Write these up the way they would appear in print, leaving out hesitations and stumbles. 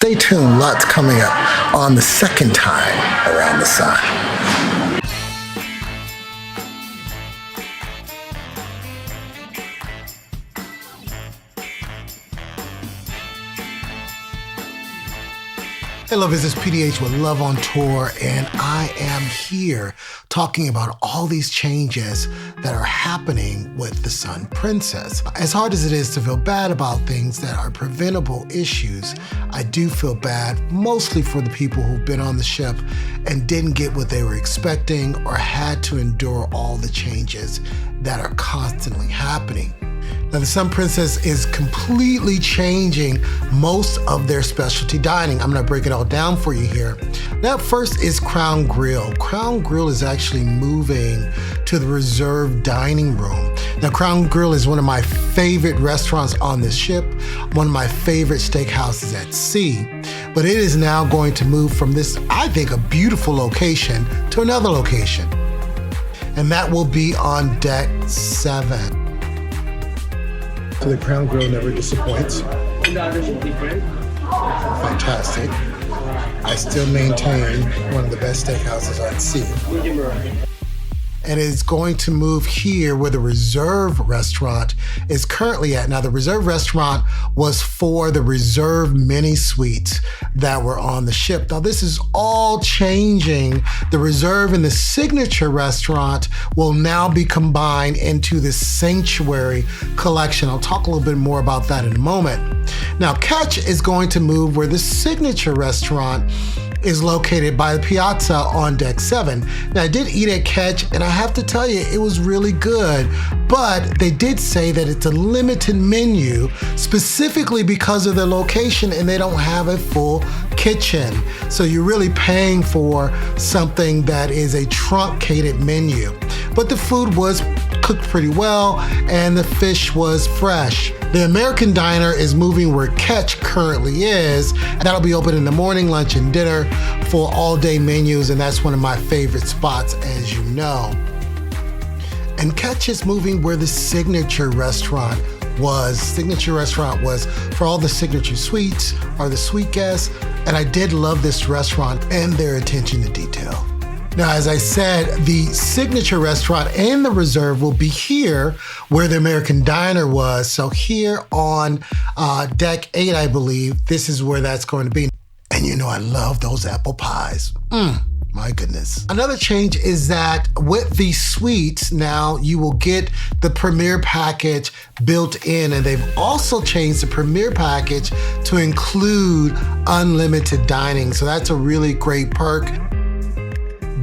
Stay tuned, lots coming up on the second time around the sun. Hey lovers, this is PDH with Love on Tour, and I am here talking about all these changes that are happening with the Sun Princess. As hard as it is to feel bad about things that are preventable issues, I do feel bad mostly for the people who've been on the ship and didn't get what they were expecting or had to endure all the changes that are constantly happening. Now, the Sun Princess is completely changing most of their specialty dining. I'm gonna break it all down for you here. Now, first is Crown Grill. Crown Grill is actually moving to the reserve dining room. Now, Crown Grill is one of my favorite restaurants on this ship, one of my favorite steakhouses at sea, but it is now going to move from this, I think, a beautiful location to another location, and that will be on deck 7. So the Crown Grill never disappoints. Fantastic. I still maintain one of the best steakhouses at sea. And it's going to move here where the reserve restaurant is currently at. Now, the reserve restaurant was for the reserve mini suites that were on the ship. Now, this is all changing. The reserve and the signature restaurant will now be combined into the sanctuary collection. I'll talk a little bit more about that in a moment. Now, Catch is going to move where the signature restaurant is located by the piazza on deck 7. Now, I did eat at Catch, and I have to tell you, it was really good, but they did say that it's a limited menu specifically because of their location, and they don't have a full kitchen. So you're really paying for something that is a truncated menu. But the food was cooked pretty well, and the fish was fresh. The American Diner is moving where Catch currently is, and that'll be open in the morning, lunch, and dinner for all-day menus, and that's one of my favorite spots, as you know. And Catch is moving where the signature restaurant was. Signature restaurant was for all the signature suites or the suite guests, and I did love this restaurant and their attention to detail. Now, as I said, the signature restaurant and the reserve will be here where the American Diner was. So here on deck 8, I believe, this is where that's going to be. And you know, I love those apple pies. My goodness. Another change is that with the suites, now you will get the Premier package built in, and they've also changed the Premier package to include unlimited dining. So that's a really great perk.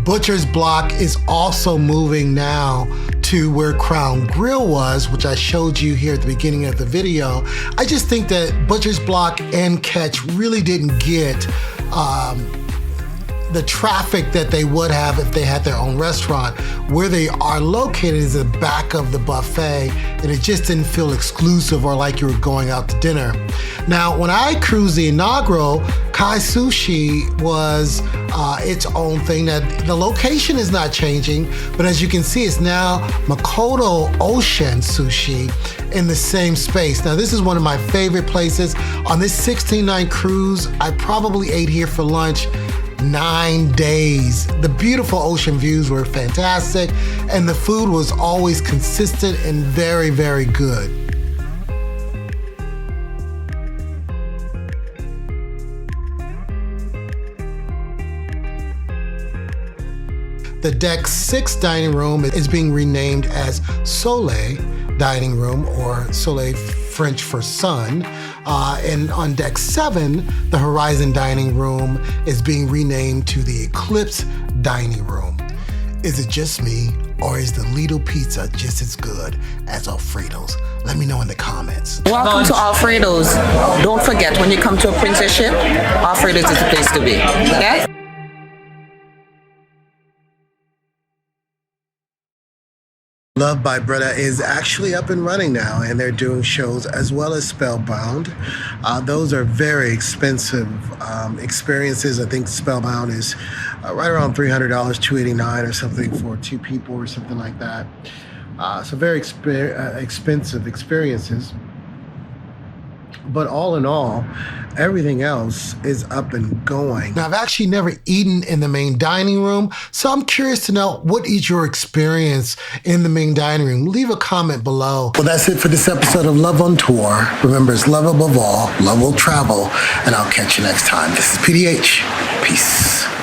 Butcher's Block is also moving now to where Crown Grill was, which I showed you here at the beginning of the video. I just think that Butcher's Block and Catch really didn't get the traffic that they would have if they had their own restaurant. Where they are located is the back of the buffet, and it just didn't feel exclusive or like you were going out to dinner. Now, when I cruised the inaugural, Kai Sushi was its own thing. Now, the location is not changing, but as you can see, it's now Makoto Ocean Sushi in the same space. Now, this is one of my favorite places. On this 16-night cruise, I probably ate here for lunch 9 days. The beautiful ocean views were fantastic, and the food was always consistent and very, very good. The deck 6 dining room is being renamed as Soleil Dining Room, or Soleil French for sun. And on deck 7, the Horizon Dining Room is being renamed to the Eclipse Dining Room. Is it just me, or is the Lido pizza just as good as Alfredo's? Let me know in the comments. Welcome to Alfredo's. Don't forget, when you come to a princess ship, Alfredo's is the place to be. Okay? Love by Bretta is actually up and running now, and they're doing shows as well as Spellbound. Those are very expensive experiences. I think Spellbound is right around $300, $289 or something for 2 people or something like that. So very expensive experiences. But all in all, everything else is up and going. Now, I've actually never eaten in the main dining room, so I'm curious to know, what is your experience in the main dining room? Leave a comment below. Well, that's it for this episode of Love on Tour. Remember, it's love above all, love will travel, and I'll catch you next time. This is PDH. Peace.